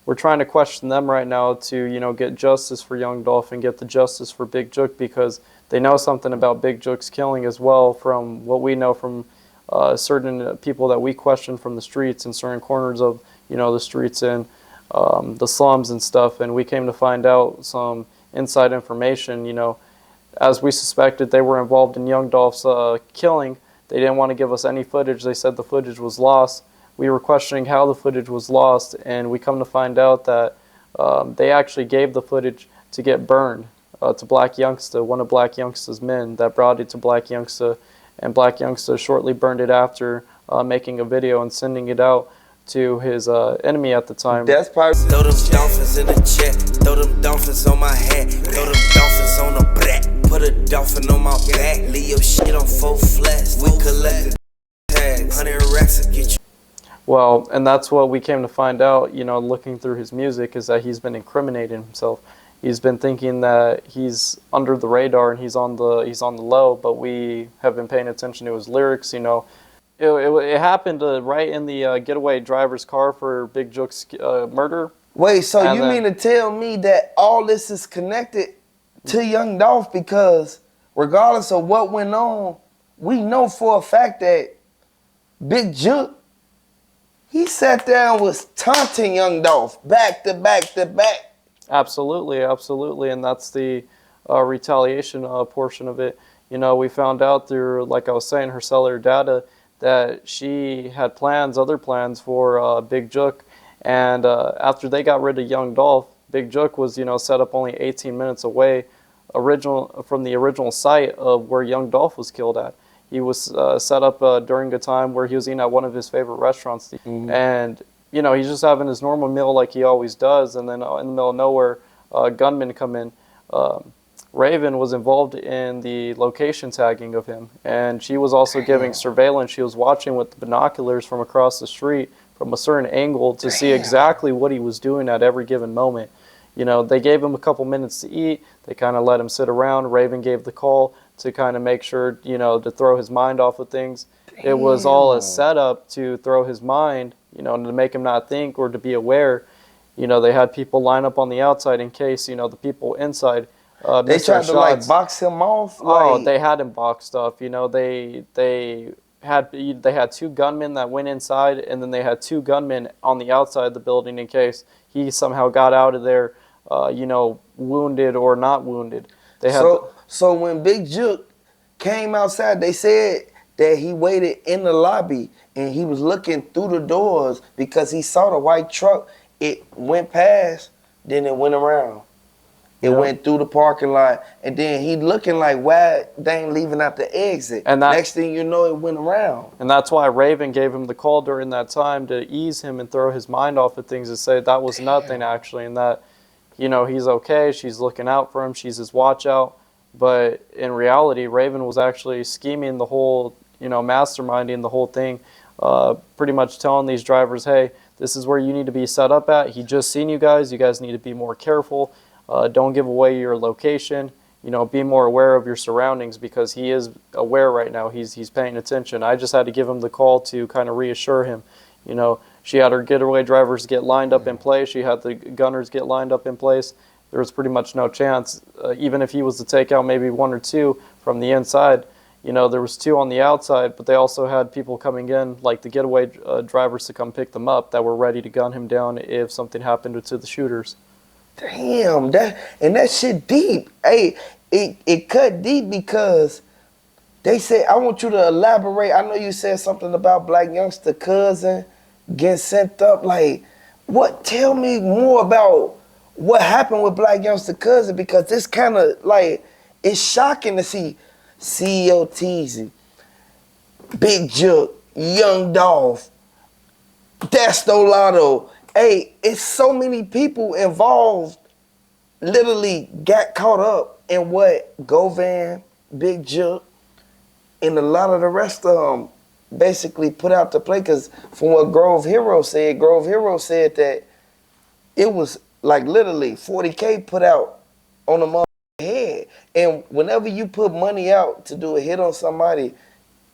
we're trying to question them right now to, you know, get justice for young Dolph and get the justice for Big Jook, because they know something about Big Jook's killing as well, from what we know from certain people that we question from the streets in certain corners of, you know, the streets in the slums and stuff. And we came to find out some inside information. You know, as we suspected, they were involved in young Dolph's killing. They didn't want to give us any footage. They said the footage was lost. We were questioning how the footage was lost, and we come to find out that they actually gave the footage to get burned to Black Youngsta, one of Black Youngsta's men that brought it to Black Youngsta, and Black Youngsta shortly burned it after making a video and sending it out to his enemy at the time. That's probably. Throw them dolphins in the check, throw them dolphins on my hat, throw them dolphins on the back, put a dolphin on my back, leave your shit on 4 flats, we collect the tags, 100 racks to get you. Well, and that's what we came to find out, you know, looking through his music, is that he's been incriminating himself. He's been thinking that he's under the radar and he's on the low, but we have been paying attention to his lyrics. You know, it happened right in the getaway driver's car for Big Jook's murder. Wait, so you mean to tell me that all this is connected to young Dolph? Because regardless of what went on, we know for a fact that Big Jook, he sat there and was taunting young Dolph back to back to back. Absolutely, absolutely, and that's the retaliation portion of it. You know, we found out through, like I was saying, her cellular data that she had plans, other plans for Big Jook, and after they got rid of young Dolph, Big Jook was, you know, set up only 18 minutes away, from the original site of where young Dolph was killed at. He was set up during a time where he was eating at one of his favorite restaurants, and you know, he's just having his normal meal like he always does, and then in the middle of nowhere, gunmen come in. Raven was involved in the location tagging of him, and she was also giving surveillance. She was watching with the binoculars from across the street from a certain angle to see exactly what he was doing at every given moment. You know, they gave him a couple minutes to eat. They kind of let him sit around. Raven gave the call to kind of make sure, you know, to throw his mind off of things. It was all a setup to throw his mind, you know, to make him not think or to be aware. You know, they had people line up on the outside in case, you know, the people inside they tried to like box him off. Oh, they had him boxed up. You know, they had 2 gunmen that went inside, and then they had 2 gunmen on the outside of the building in case he somehow got out of there, you know, wounded or not wounded. They had so when Big Jook came outside, they said that he waited in the lobby and he was looking through the doors because he saw the white truck. It went past, then it went around. It went through the parking lot, and then he looking like, why they ain't leaving out the exit? And next thing you know, it went around. And that's why Raven gave him the call during that time to ease him and throw his mind off of things, to say that was nothing actually, and that, you know, he's okay, she's looking out for him, she's his watch out. But in reality, Raven was actually scheming the whole, you know, masterminding the whole thing, pretty much telling these drivers, hey, this is where you need to be set up at. He just seen you guys need to be more careful. Don't give away your location. You know, be more aware of your surroundings, because he is aware right now. He's paying attention. I just had to give him the call to kind of reassure him. You know, she had her getaway drivers get lined up in place. She had the gunners get lined up in place. There was pretty much no chance, even if he was to take out maybe 1 or 2 from the inside. You know, there was 2 on the outside, but they also had people coming in, like the getaway drivers, to come pick them up that were ready to gun him down if something happened to the shooters. Damn, that shit deep. Hey, it cut deep because they said, I want you to elaborate. I know you said something about Black Youngsta cousin getting sent up. Like, what? Tell me more about what happened with Black Youngsta cousin, because this kind of like, it's shocking to see Sh0t, Big Jook, Young Dolph, Restarunt. Hey, it's so many people involved literally got caught up in what Govan, Big Jook, and a lot of the rest of them basically put out to play. Because from what Grove Hero said that it was like literally 40K put out on the motherfucker's head. And whenever you put money out to do a hit on somebody,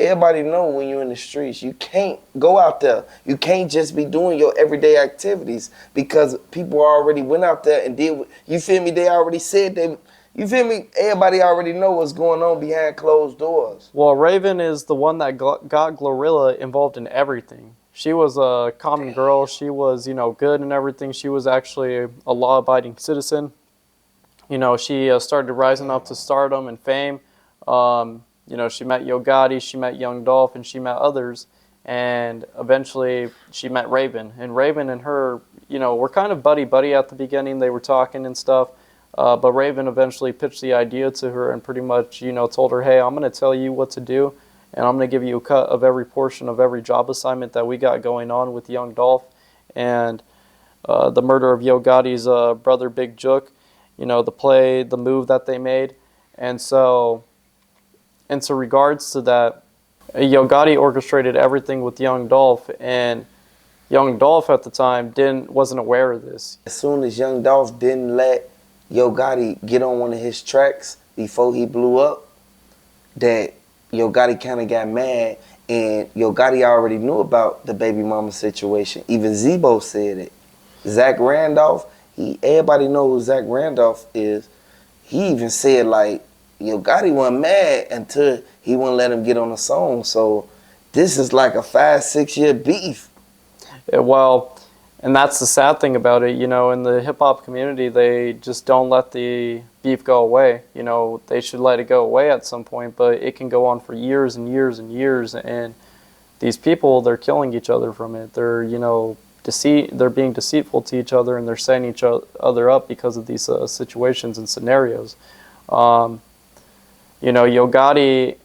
everybody know when you're in the streets, you can't go out there. You can't just be doing your everyday activities because people already went out there and did. You feel me? They already said they. You feel me? Everybody already know what's going on behind closed doors. Well, Raven is the one that got Glorilla involved in everything. She was a common girl. She was, good and everything. She was actually a law-abiding citizen. She started rising up to stardom and fame. She met Yo Gotti, she met Young Dolph, and she met others. And eventually she met Raven. And Raven and her, were kind of buddy-buddy at the beginning. They were talking and stuff. But Raven eventually pitched the idea to her and pretty much, told her, hey, I'm going to tell you what to do, and I'm going to give you a cut of every portion of every job assignment that we got going on with Young Dolph and the murder of Yo Gotti's brother, Big Jook, the play, the move that they made. And so, into regards to that, Yo Gotti orchestrated everything with Young Dolph, and Young Dolph at the time wasn't aware of this. As soon as Young Dolph didn't let Yo Gotti get on one of his tracks before he blew up, that Yo Gotti kind of got mad, and Yo Gotti already knew about the baby mama situation. Even Zebo said it. Zach Randolph, everybody know who Zach Randolph is. He even said, like, Yo Gotti wasn't mad until he wouldn't let him get on the song. So this is like a 5-6 year beef. Well, and that's the sad thing about it, in the hip-hop community, they just don't let the beef go away. They should let it go away at some point, but it can go on for years and years and years, and these people, they're killing each other from it. They're, they're being deceitful to each other, and they're setting each other up because of these situations and scenarios. Yo Gotti,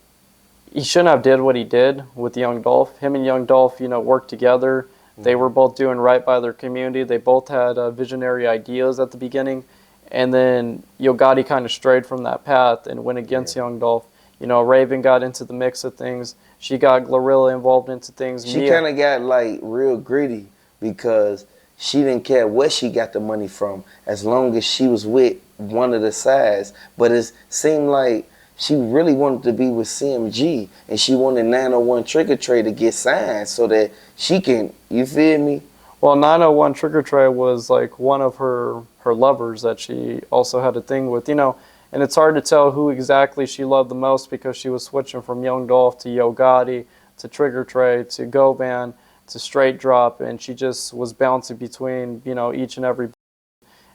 he shouldn't have did what he did with Young Dolph. Him and Young Dolph, worked together. They were both doing right by their community. They both had visionary ideas at the beginning. And then Yo Gotti kind of strayed from that path and went against Young Dolph. Raven got into the mix of things. She got Glorilla involved into things. She kind of got, like, real greedy because she didn't care where she got the money from as long as she was with one of the sides. But it seemed like she really wanted to be with CMG, and she wanted 901 Trigger Trey to get signed so that she can, you feel me? Well, 901 Trigger Trey was like one of her lovers that she also had a thing with, and it's hard to tell who exactly she loved the most because she was switching from Young Dolph to Yo Gotti to Trigger Trey to Govan to Straight Drop, and she just was bouncing between, each and every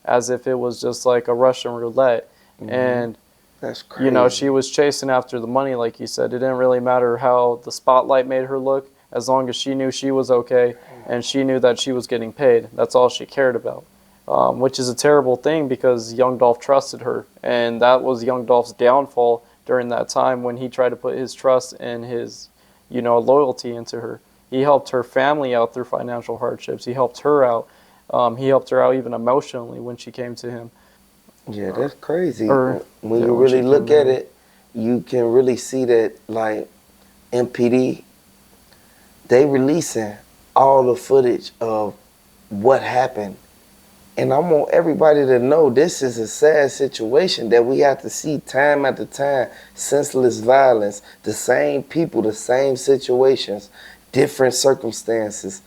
as if it was just like a Russian roulette. And that's crazy. She was chasing after the money, like you said. It didn't really matter how the spotlight made her look, as long as she knew she was okay and she knew that she was getting paid. That's all she cared about, which is a terrible thing because Young Dolph trusted her, and that was Young Dolph's downfall during that time when he tried to put his trust and his, loyalty into her. He helped her family out through financial hardships. He helped her out. He helped her out even emotionally when she came to him. Yeah, that's crazy. When you really look at it, you can really see that, like, MPD, they releasing all the footage of what happened. And I want everybody to know this is a sad situation that we have to see time after time. Senseless violence, the same people, the same situations, different circumstances.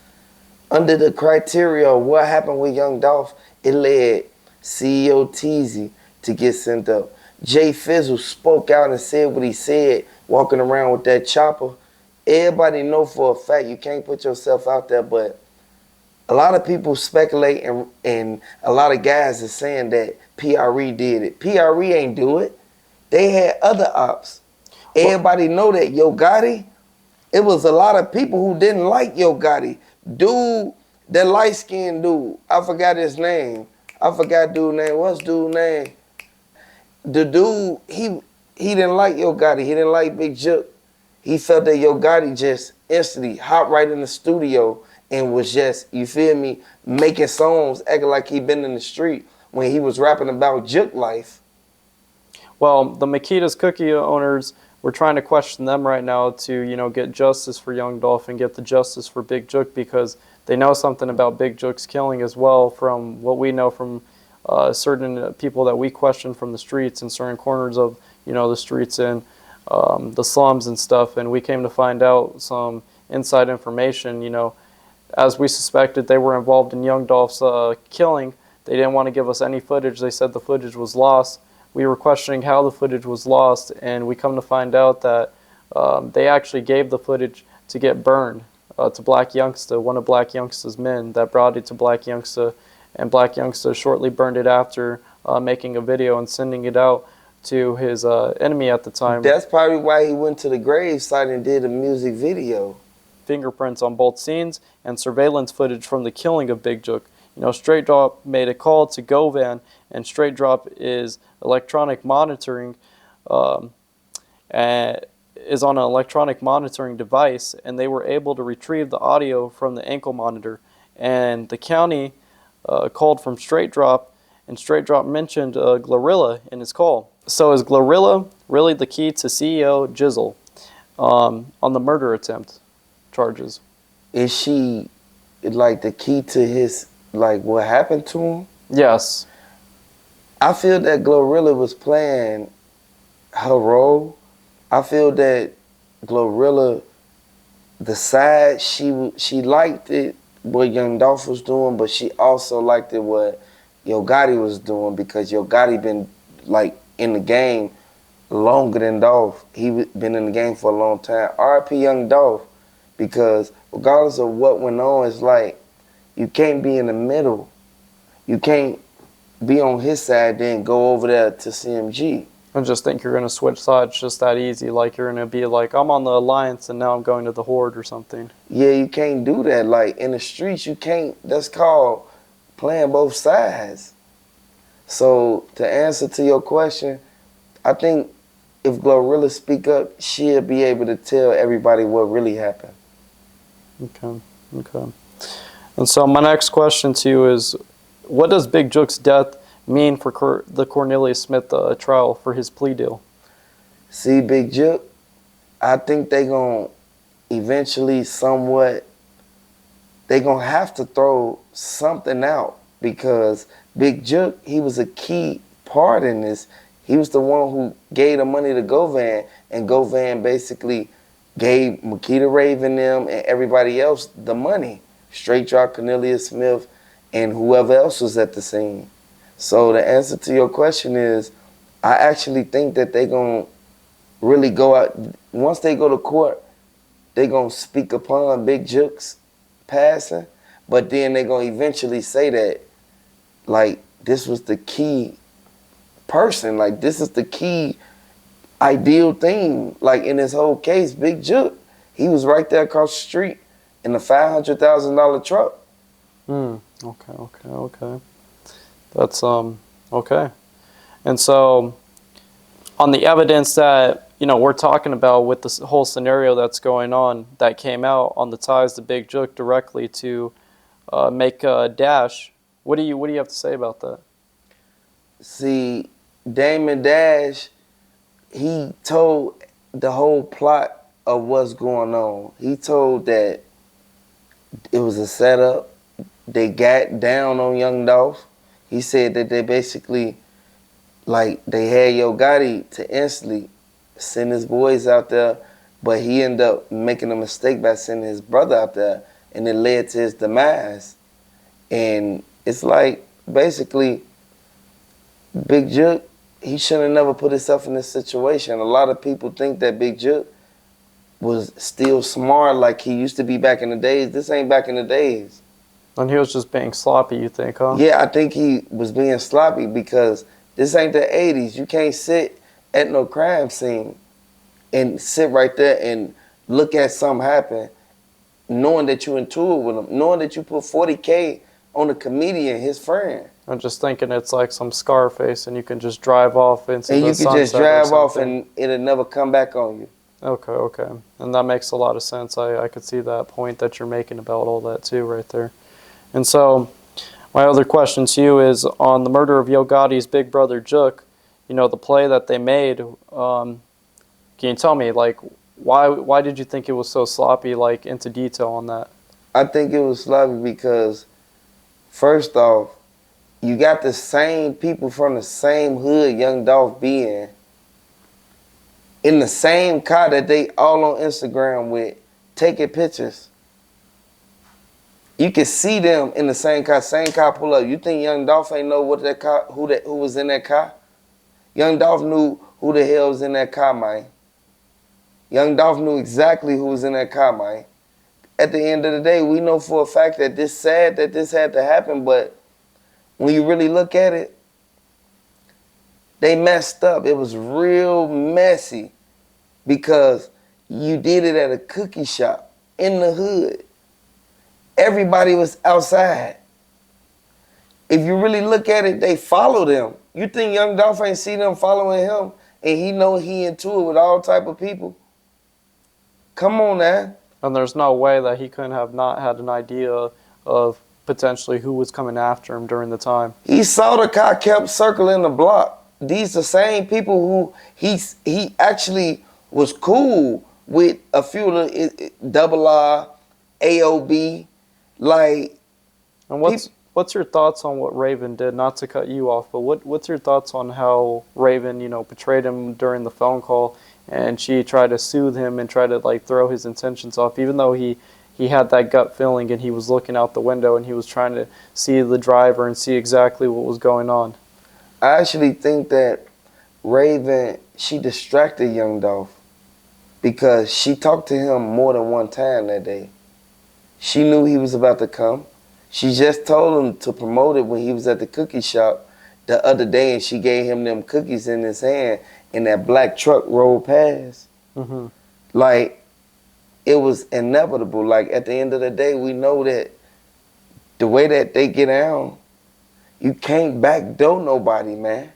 Under the criteria of what happened with Young Dolph, it led CEO Teezy to get sent up. Jay Fizzle spoke out and said what he said, walking around with that chopper. Everybody know for a fact you can't put yourself out there, but a lot of people speculate and a lot of guys are saying that PRE did it. PRE ain't do it. They had other ops. Everybody know that Yo Gotti, it was a lot of people who didn't like Yo Gotti. Dude, that light-skinned dude, I forgot his name. I forgot dude's name. What's dude's name? The dude, he didn't like Yo Gotti. He didn't like Big Jook. He felt that Yo Gotti just instantly hopped right in the studio and was just, you feel me, making songs, acting like he been in the street when he was rapping about Jook life. Well, the Makita's Cookie owners, we're trying to question them right now to, get justice for Young Dolph and get the justice for Big Jook because they know something about Big Jook's killing as well from what we know from certain people that we question from the streets and certain corners of, the streets. And the slums and stuff, and we came to find out some inside information. You know, as we suspected, they were involved in Young Dolph's killing. They didn't want to give us any footage. They said the footage was lost. We were questioning how the footage was lost, and we come to find out that they actually gave the footage to get burned to Black Youngsta, one of Black Youngsta's men that brought it to Black Youngsta, and Black Youngsta shortly burned it after making a video and sending it out to his enemy at the time. That's probably why he went to the grave site and did a music video. Fingerprints on both scenes and surveillance footage from the killing of Big Jook. You know, Straight Drop made a call to Govan, and Straight Drop is electronic monitoring, and is on an electronic monitoring device, and they were able to retrieve the audio from the ankle monitor. And the county called from Straight Drop, and Straight Drop mentioned Glorilla in his call. So is Glorilla really the key to CEO Jizzle on the murder attempt charges? Is she like the key to his, like what happened to him? Yes. I feel that Glorilla was playing her role. I feel that Glorilla, the side, she liked it what Young Dolph was doing, but she also liked it what Yo Gotti was doing, because Yo Gotti been like in the game longer than Dolph. He been in the game for a long time. R.I.P. Young Dolph, because regardless of what went on, it's like you can't be in the middle. You can't be on his side then go over there to CMG. I just think you're going to switch sides just that easy. Like you're going to be like, I'm on the Alliance and now I'm going to the Horde or something. Yeah, you can't do that. Like in the streets, you can't. That's called playing both sides. So to answer to your question, I think if Glorilla speak up, she'll be able to tell everybody what really happened. Okay. And so my next question to you is, what does Big Jook's death mean for the Cornelius Smith trial for his plea deal? See, Big Jook, I think they gonna eventually they gonna have to throw something out, because Big Jook, he was a key part in this. He was the one who gave the money to Govan, and Govan basically gave Makita Raven them and everybody else the money. Straight Drop, Cornelius Smith, and whoever else was at the scene. So the answer to your question is, I actually think that they gonna really go out. Once they go to court, they gonna speak upon Big Jook's passing, but then they gonna eventually say that, like, this was the key person, like this is the key ideal thing. Like in this whole case, Big Jook, he was right there across the street in a $500,000 truck. Okay. That's okay. And so on the evidence that, you know, we're talking about with this whole scenario that's going on that came out on the ties to Big Jook directly to make Dash, what do you have to say about that? See, Damon Dash, he told the whole plot of what's going on. He told that it was a setup. They got down on Young Dolph. He said that they basically, like, they had Yo Gotti to instantly send his boys out there, but he ended up making a mistake by sending his brother out there, and it led to his demise. And it's like, basically, Big Jook, he should have never put himself in this situation. A lot of people think that Big Jook was still smart like he used to be back in the days. This ain't back in the days. And he was just being sloppy, you think, huh? Yeah, I think he was being sloppy, because this ain't the 80s. You can't sit at no crime scene and sit right there and look at something happen knowing that you in tour with him, knowing that you put $40K on a comedian, his friend. I'm just thinking it's like some Scarface and you can just drive off into and the you can just sunset drive or off something. and it'll never come back on you. Okay. And that makes a lot of sense. I could see that point that you're making about all that too right there. And so my other question to you is on the murder of Yo Gotti's big brother Jook, you know, the play that they made, can you tell me, like, why did you think it was so sloppy, like, into detail on that? I think it was sloppy because, first off, you got the same people from the same hood Young Dolph be in, in the same car that they all on Instagram with, taking pictures. You can see them in the same car pull up. You think Young Dolph ain't know what that car, who was in that car? Young Dolph knew who the hell was in that car, man. Young Dolph knew exactly who was in that car, man. At the end of the day, we know for a fact that this sad that this had to happen, but when you really look at it, they messed up. It was real messy because you did it at a cookie shop in the hood. Everybody was outside. If you really look at it, they followed him. You think Young Dolph ain't see them following him and he know he into it with all type of people? Come on now. And there's no way that he couldn't have not had an idea of potentially who was coming after him during the time. He saw the car kept circling the block. These the same people who he actually was cool with a few of the Double R, AOB, like. And what's your thoughts on what Raven did? Not to cut you off, but what's your thoughts on how Raven, betrayed him during the phone call, and she tried to soothe him and try to like throw his intentions off, even though he had that gut feeling and he was looking out the window and he was trying to see the driver and see exactly what was going on. I actually think that Raven, she distracted Young Dolph because she talked to him more than one time that day. She knew he was about to come. She just told him to promote it when he was at the cookie shop the other day, and she gave him them cookies in his hand, and that black truck rolled past. Mm-hmm. Like, it was inevitable. Like, at the end of the day, we know that the way that they get down, you can't backdoor nobody, man.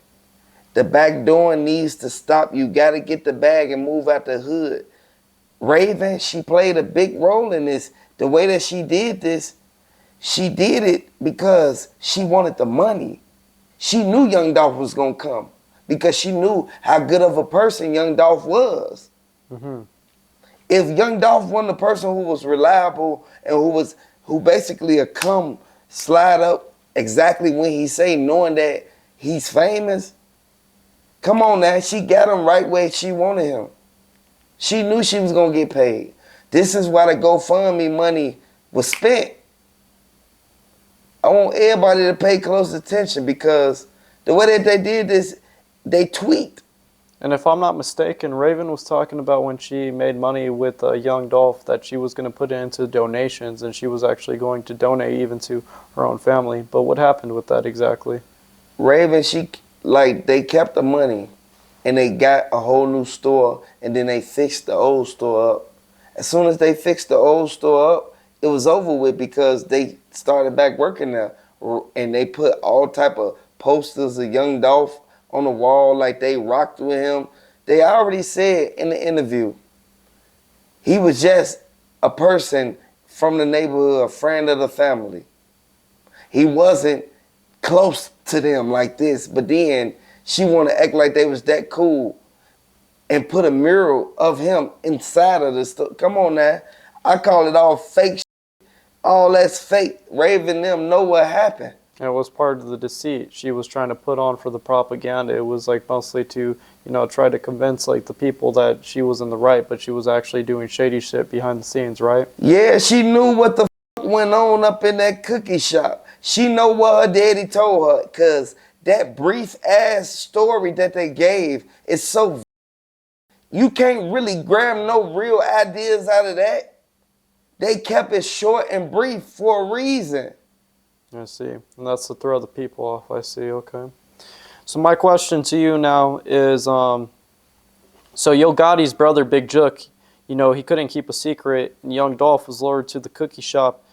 The backdoor needs to stop. You got to get the bag and move out the hood. Raven, she played a big role in this. The way that she did this, she did it because she wanted the money. She knew Young Dolph was going to come because she knew how good of a person Young Dolph was. Mm-hmm. If Young Dolph wasn't a person who was reliable and who basically come slide up exactly when he say, knowing that he's famous, come on now, she got him right where she wanted him. She knew she was going to get paid. This is why the GoFundMe money was spent. I want everybody to pay close attention because the way that they did this, they tweaked. And if I'm not mistaken, Raven was talking about when she made money with Young Dolph that she was going to put it into donations and she was actually going to donate even to her own family. But what happened with that exactly? Raven, they kept the money and they got a whole new store and then they fixed the old store up. As soon as they fixed the old store up, it was over with because they started back working there. And they put all type of posters of Young Dolph on the wall like they rocked with him. They already said in the interview, he was just a person from the neighborhood, a friend of the family. He wasn't close to them like this, but then she wanted to act like they was that cool and put a mural of him inside of the store. Come on now. I call it all fake shit. All that's fake. Raven them know what happened. And it was part of the deceit she was trying to put on for the propaganda. It was like mostly to, try to convince like the people that she was in the right, but she was actually doing shady shit behind the scenes, right? Yeah, she knew what the went on up in that cookie shop. She know what her daddy told her, because that brief ass story that they gave is so, you can't really grab no real ideas out of that. They kept it short and brief for a reason. I see. And that's to throw the people off. I see. Okay. So my question to you now is, so Yo Gotti's brother, Big Jook, he couldn't keep a secret, and Young Dolph was lured to the cookie shop